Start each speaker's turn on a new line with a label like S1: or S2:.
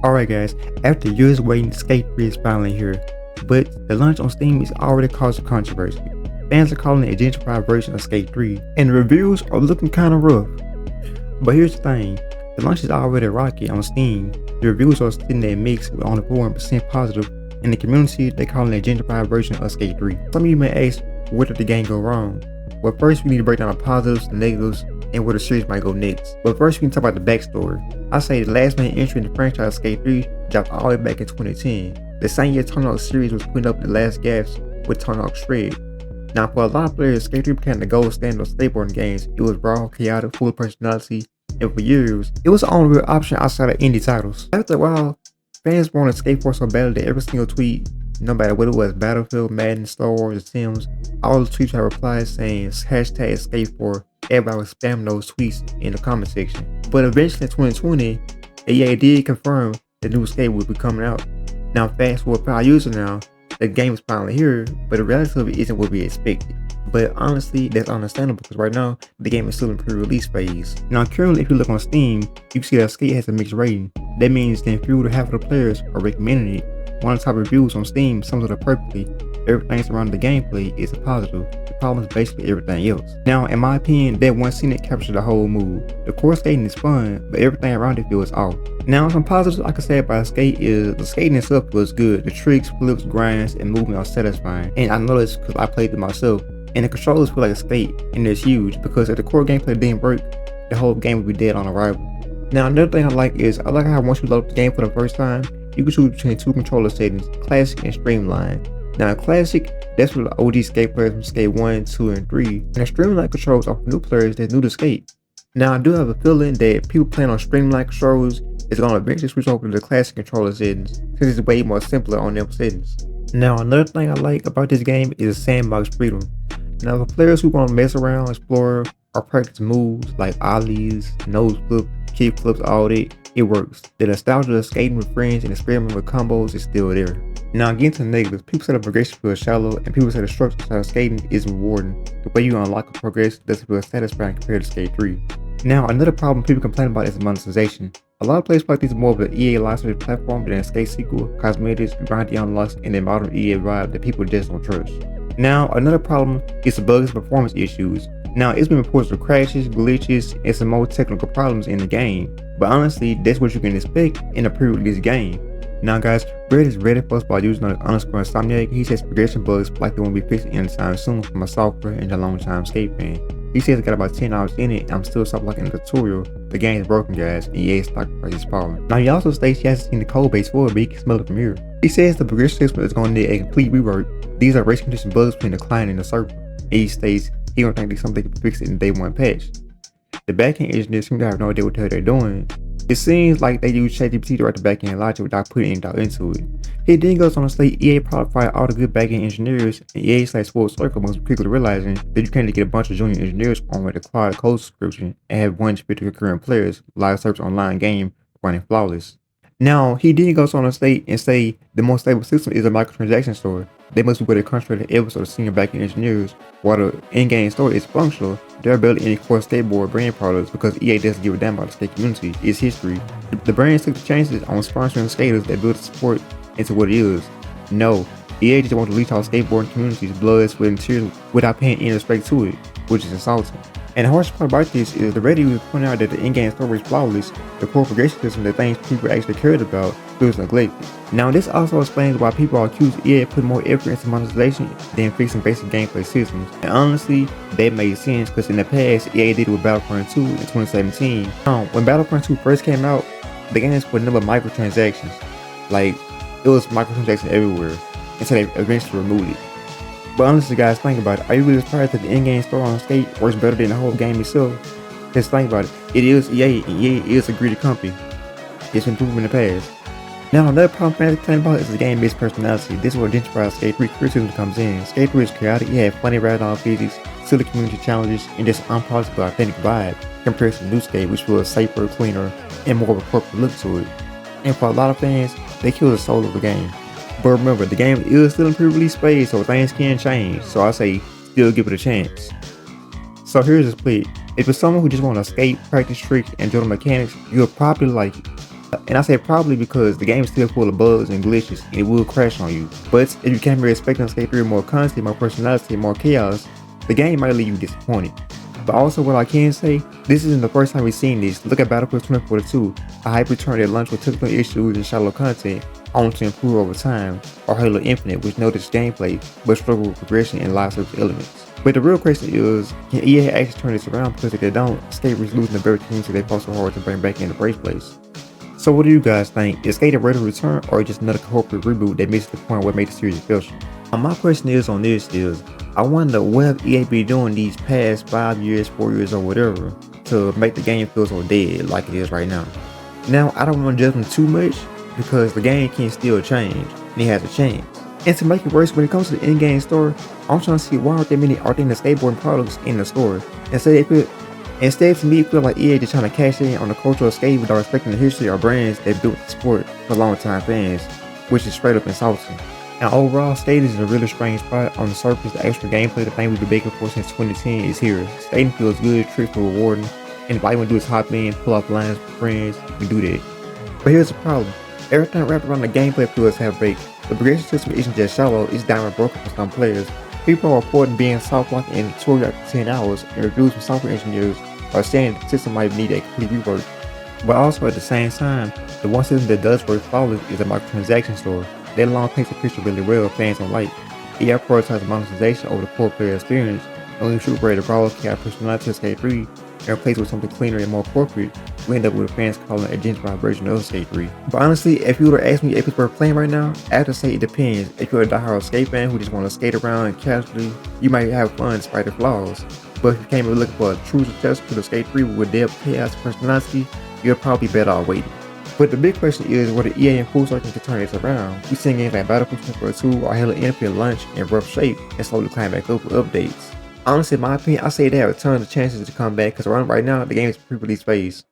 S1: Alright guys, after years waiting, Skate 3 is finally here, but the launch on Steam is already causing controversy. Fans are calling it a gentrified version of Skate 3, and the reviews are looking kinda rough. But here's the thing, the launch is already rocky on Steam, the reviews are sitting there mixed with only 41% positive, and the community they're calling it a gentrified version of Skate 3. Some of you may ask, where did the game go wrong? Well, first we need to break down the positives, the negatives, and where the series might go next. But first we can talk about the backstory. I say the last main entry in the franchise, Skate 3, dropped all the way back in 2010. The same year Tony Hawk series was putting up the last gaps with Tony Hawk Shred. Now for a lot of players, Skate 3 became the gold standard of skateboarding games. It was raw, chaotic, full of personality, and for years, it was the only real option outside of indie titles. After a while, fans wanted skateboard so badly that every single tweet, no matter what it was, Battlefield, Madden, Star Wars, The Sims, all the tweets had replies saying hashtag Skate4. Everybody was spamming those tweets in the comment section. But eventually in 2020, EA did confirm the new Skate would be coming out. Now fast forward 5 years now, the game is finally here, but the reality of it isn't what we expected. But honestly, that's understandable because right now, the game is still in pre-release phase. Now currently, if you look on Steam, you can see that Skate has a mixed rating. That means that fewer than half of the players are recommending it. One of the top reviews on Steam sums it up perfectly. Everything surrounding the gameplay is a positive. The problem is basically everything else. Now, in my opinion, that one scene captures the whole mood. The core skating is fun, but everything around it feels off. Now, some positives I can say about Skate is the skating itself was good. The tricks, flips, grinds, and movement are satisfying. And I know this because I played it myself. And the controllers feel like a skate, and it's huge because if the core gameplay didn't break, the whole game would be dead on arrival. Now, another thing I like is I like how once you load up the game for the first time, you can choose between two controller settings, Classic and Streamline. Now in Classic, that's for the OG Skate players from Skate 1, 2, and 3, and the Streamline controls are for new players that's new to Skate. Now I do have a feeling that people playing on Streamline controls is going to eventually switch over to the Classic controller settings, since it's way more simpler on them settings. Now another thing I like about this game is sandbox freedom. Now for players who want to mess around, explore, or practice moves like ollies, nose flip, kick flips, all that, it works. The nostalgia of skating with friends and experimenting with combos is still there. Now getting to the negatives, people say the progression feels shallow and people say the structure side of skating isn't rewarding. The way you unlock and progress doesn't feel satisfying compared to Skate 3. Now another problem people complain about is monetization. A lot of players feel like this is more of an EA live service platform than a Skate sequel, cosmetics, grindy unlocks, and the modern EA vibe that people just don't trust. Now another problem is the bugs and performance issues. Now it's been reported of crashes, glitches, and some more technical problems in the game, but honestly that's what you can expect in a pre-release game. Now guys, Brett is ready for us by using underscore Insomniac. He says progression bugs like they won't be fixed anytime soon from a software and a long time Skate fan. He says it got about 10 hours in it and I'm still stuck like in the tutorial. The game is broken guys and EA's stock price is falling. Now he also states he hasn't seen the code base for it, but he can smell it from here. He says the progression system is going to need a complete rework. These are race condition bugs between the client and the server. And he states he don't think there's something they can fix it in day one patch. The backend engineers seem to have no idea what the hell they're doing. It seems like they use ChatGPT to write the backend logic without putting any thought into it. He then goes on to say EA probably fired all the good backend engineers, and EA slash full circle most quickly realizing that you can't get a bunch of junior engineers on with a quad code subscription and have 150 concurrent players live service online game running flawless. Now he then goes on to state and say the most stable system is a microtransaction store. They must be where they concentrate the efforts of the senior backend engineers. While the in-game store is functional, they're building any core skateboard brand products because EA doesn't give a damn about the skate community, it's history. The brands took the chances on sponsoring skaters that build support into what it is. No, EA just wants to leech out skateboarding community's blood, sweat, and tears without paying any respect to it, which is insulting. And the harshest part about this is the reviews point out that the in-game story is flawless, the core progression system, the things people actually cared about, feels neglected. Now this also explains why people are accused EA of putting more effort into monetization than fixing basic gameplay systems. And honestly, that made sense because in the past, EA did it with Battlefront 2 in 2017. When Battlefront 2 first came out, the game was put a number of microtransactions. Like, it was microtransactions everywhere, until they eventually removed it. But honestly guys, think about it. Are you really surprised that the in-game store on Skate works better than the whole game itself? Just think about it. It is EA, and EA is a greedy company. It's been proven in the past. Now another problem fans complain about is the game based personality. This is where gentrified Skate 3 criticism comes in. Skate 3 is chaotic, it had funny ragdoll physics, silly community challenges, and just unpolishable authentic vibe compared to the new Skate, which feels safer, cleaner, and more of a corporate look to it. And for a lot of fans, they kill the soul of the game. But remember, the game is still in pre-release phase, so things can change. So I say, still give it a chance. So here's the split. If it's someone who just want to skate, practice tricks, and enjoy the mechanics, you'll probably like it. And I say probably because the game is still full of bugs and glitches and it will crash on you. But if you came here expecting Skate 3 more content, more personality, more chaos, the game might leave you disappointed. But also what I can say, this isn't the first time we've seen this. Look at Battlefield 2042, a hype return that launched with technical issues and shallow content, only to improve over time, or Halo Infinite, which noticed gameplay, but struggled with progression and live service elements. But the real question is, can EA actually turn this around? Because if they don't, Skate risks losing the very community they fought so hard to bring back in the first place. So what do you guys think? Is Skate ready to return, or just another corporate reboot that misses the point what made the series special? My question is on this is, I wonder what have EA been doing these past 5 years, 4 years, or whatever to make the game feel so dead like it is right now. Now, I don't want to judge them too much because the game can still change and it has a chance. And to make it worse, when it comes to the in-game store, I'm trying to see why aren't there many authentic skateboarding products in the store. Instead, to me, it feels like EA just trying to cash in on the culture of skate without respecting the history or brands that built the sport for long-time fans, which is straight up insulting. And overall, Skate is in a really strange spot. On the surface, the extra gameplay, the thing we've been begging for since 2010, is here. Skating feels good, tricks are rewarding, and if all you want to do is hop in, pull off lines with friends, you can do that. But here's the problem. Everything wrapped around the gameplay feels half-baked. The progression system isn't just shallow, it's downright broken for some players. People are reporting being soft-locked in tutorial after 10 hours, and reviews from software engineers are saying the system might need a complete rework. But also at the same time, the one system that does work flawless is a microtransaction store. That long paints the picture really well fans don't like. EA prioritizes monetization over the core player experience, and when you shoot the raw cap personality of Skate 3 and replace it with something cleaner and more corporate, we end up with fans calling it a gentrified version of Skate 3. But honestly, if you were to ask me if it's worth playing right now, I have to say it depends. If you're a diehard skate fan who just want to skate around and casually, you might have fun despite the flaws. But if you came here looking for a true successor to the Skate 3 with depth, chaos, and personality, you're probably better off waiting. But the big question is whether EA and Full Circle can turn this around. We've seen games like Battlefield 2042 or Halo Infinite launch in rough shape and slowly climb back up with updates. Honestly, in my opinion, I say they have tons of chances to come back because right now the game is pre-release phase.